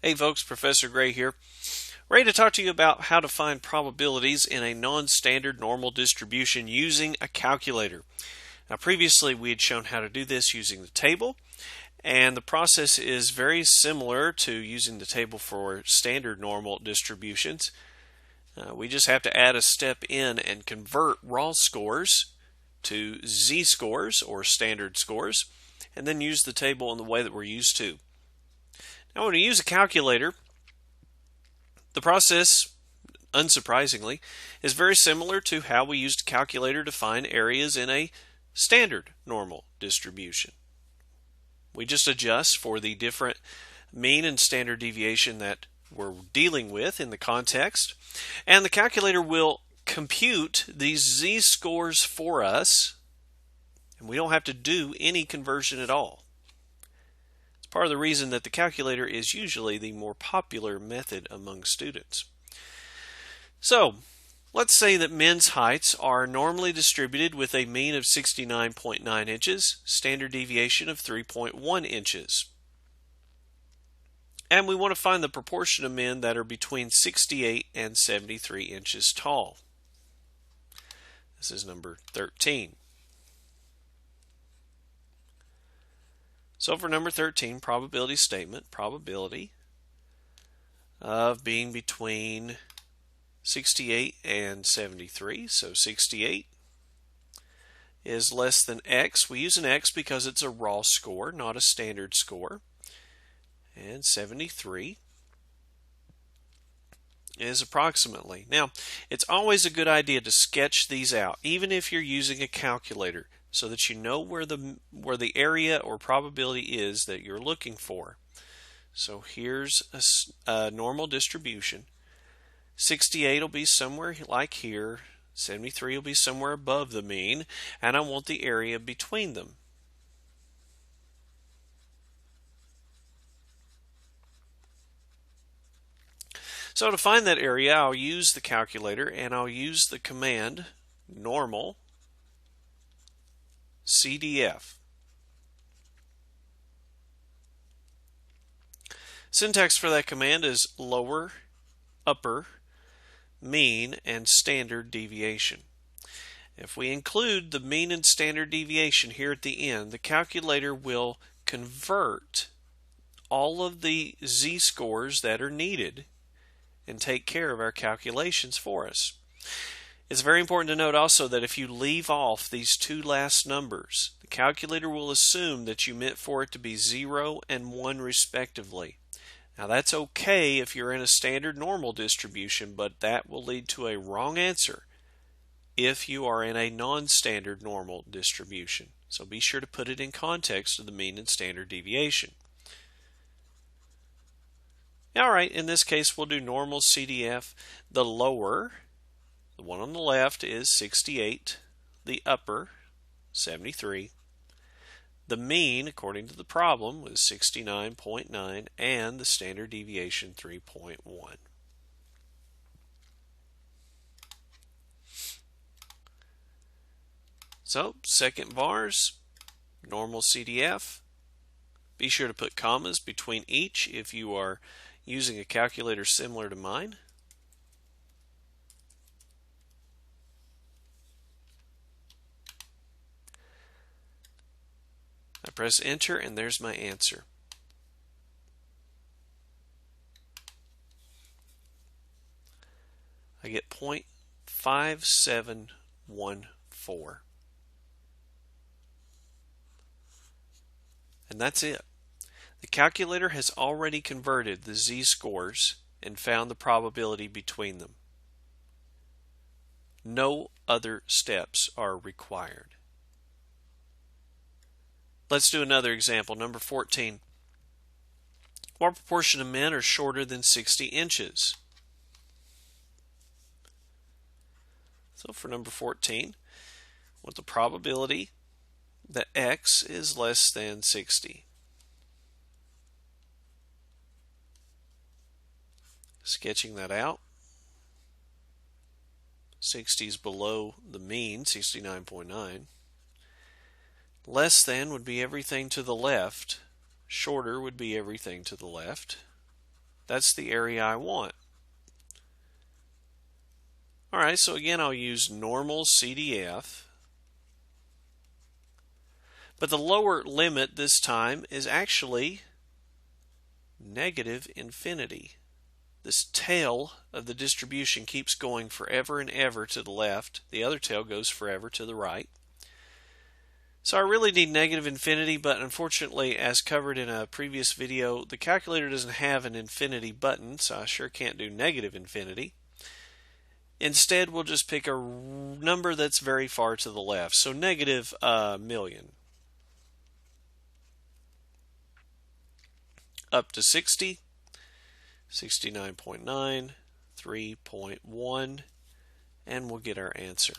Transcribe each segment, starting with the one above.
Hey folks, Professor Gray here. Ready to talk to you about how to find probabilities in a non-standard normal distribution using a calculator. Now previously we had shown how to do this using the table, and the process is very similar to using the table for standard normal distributions. We just have to add a step in and convert raw scores to z-scores or standard scores, and then use the table in the way that we're used to. Now when we use a calculator, the process, unsurprisingly, is very similar to how we used a calculator to find areas in a standard normal distribution. We just adjust for the different mean and standard deviation that we're dealing with in the context, and the calculator will compute these z-scores for us, and we don't have to do any conversion at all. Part of the reason that the calculator is usually the more popular method among students. So, let's say that men's heights are normally distributed with a mean of 69.9 inches, standard deviation of 3.1 inches. And we want to find the proportion of men that are between 68 and 73 inches tall. This is number 13. So for number 13, probability statement, probability of being between 68 and 73. So 68 is less than x. We use an x because it's a raw score, not a standard score. And 73 is approximately. Now, it's always a good idea to sketch these out, even if you're using a calculator, so that you know where the area or probability is that you're looking for. So here's a normal distribution. 68 will be somewhere like here. 73 will be somewhere above the mean, and I want the area between them. So to find that area, I'll use the calculator, and I'll use the command normal CDF. Syntax for that command is lower, upper, mean, and standard deviation. If we include the mean and standard deviation here at the end, the calculator will convert all of the z-scores that are needed and take care of our calculations for us. It's very important to note also that if you leave off these two last numbers, the calculator will assume that you meant for it to be 0 and 1 respectively. Now that's okay if you're in a standard normal distribution, but that will lead to a wrong answer if you are in a non-standard normal distribution. So be sure to put it in context of the mean and standard deviation. Alright, in this case we'll do normal CDF. The lower, the one on the left, is 68. The upper, 73. The mean, according to the problem, was 69.9, and the standard deviation 3.1. So, second bars, normal CDF. Be sure to put commas between each if you are using a calculator similar to mine. I press enter, and there's my answer. I get 0.5714. And that's it. The calculator has already converted the z-scores and found the probability between them. No other steps are required. Let's do another example, number 14. What proportion of men are shorter than 60 inches? So for number 14, what's the probability that x is less than 60? Sketching that out. 60 is below the mean, 69.9. Less than would be everything to the left. Shorter would be everything to the left. That's the area I want. All right, so again, I'll use normal CDF. But the lower limit this time is actually negative infinity. This tail of the distribution keeps going forever and ever to the left. The other tail goes forever to the right. So I really need negative infinity, but unfortunately, as covered in a previous video, the calculator doesn't have an infinity button, so I sure can't do negative infinity. Instead, we'll just pick a number that's very far to the left, so negative million. Up to 60, 69.9, 3.1, and we'll get our answer.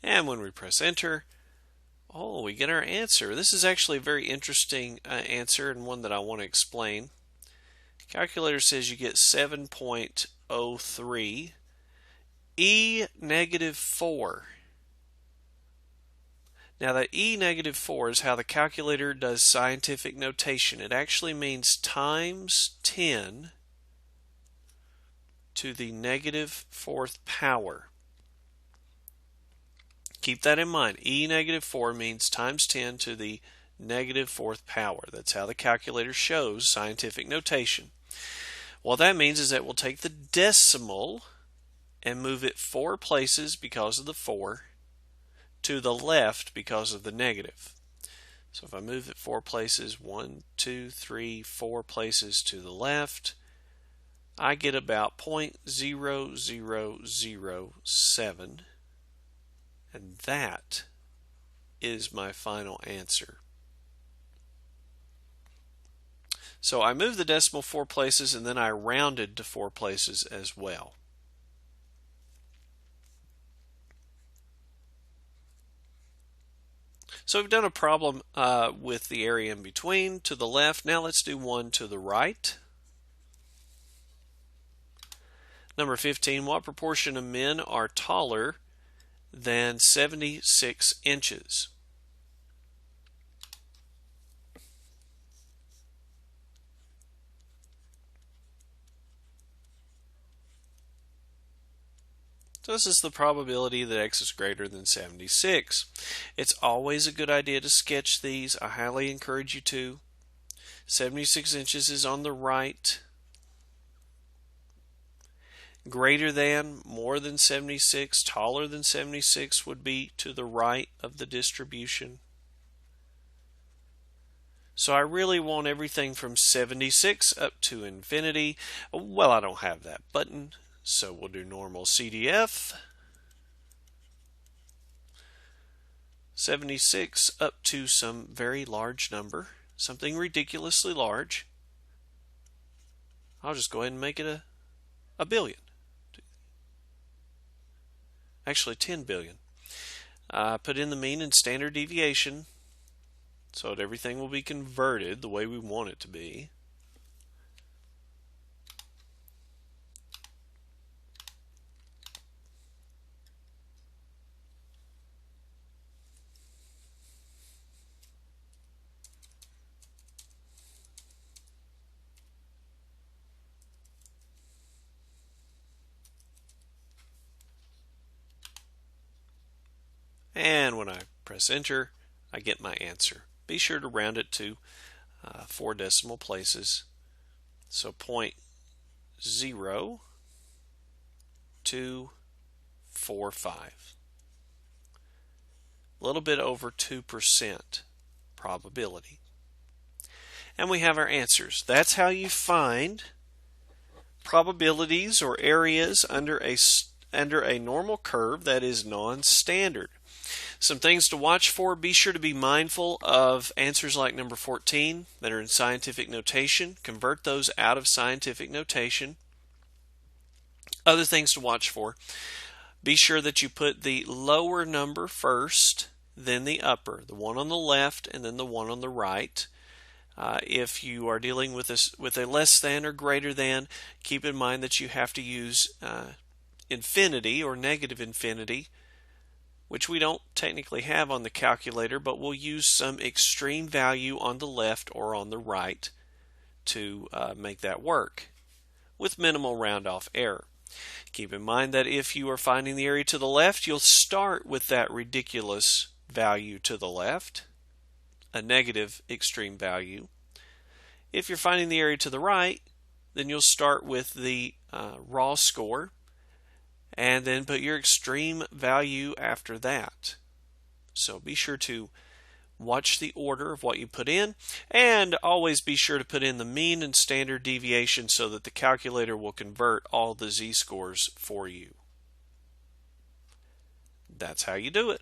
And when we press enter, we get our answer. This is actually a very interesting answer and one that I want to explain. The calculator says you get 7.03 E negative 4. Now that E negative 4 is how the calculator does scientific notation. It actually means times 10 to the negative 4th power. Keep that in mind. E negative 4 means times 10 to the negative 4th power. That's how the calculator shows scientific notation. What that means is that we'll take the decimal and move it 4 places because of the 4 to the left because of the negative. So if I move it 4 places, 1, 2, 3, 4 places to the left, I get about 0.0007. And that is my final answer. So I moved the decimal 4 places and then I rounded to 4 places as well. So we've done a problem with the area in between to the left. Now let's do one to the right. Number 15, what proportion of men are taller than 76 inches? So this is the probability that x is greater than 76. It's always a good idea to sketch these. I highly encourage you to. 76 inches is on the right. Greater than, more than 76, taller than 76 would be to the right of the distribution. So I really want everything from 76 up to infinity. Well, I don't have that button, so we'll do normal CDF. 76 up to some very large number, something ridiculously large. I'll just go ahead and make it a billion. Actually 10 billion. Put in the mean and standard deviation so that everything will be converted the way we want it to be. And when I press enter, I get my answer. Be sure to round it to 4 decimal places. So 0.0245. A little bit over 2% probability. And we have our answers. That's how you find probabilities or areas under a normal curve that is non-standard. Some things to watch for. Be sure to be mindful of answers like number 14 that are in scientific notation. Convert those out of scientific notation. Other things to watch for. Be sure that you put the lower number first then the upper, the one on the left and then the one on the right. If you are dealing with a less than or greater than, keep in mind that you have to use infinity or negative infinity, which we don't technically have on the calculator, but we'll use some extreme value on the left or on the right to make that work with minimal round-off error. Keep in mind that if you are finding the area to the left, you'll start with that ridiculous value to the left, a negative extreme value. If you're finding the area to the right, then you'll start with the raw score and then put your extreme value after that. So be sure to watch the order of what you put in, and always be sure to put in the mean and standard deviation so that the calculator will convert all the z-scores for you. That's how you do it.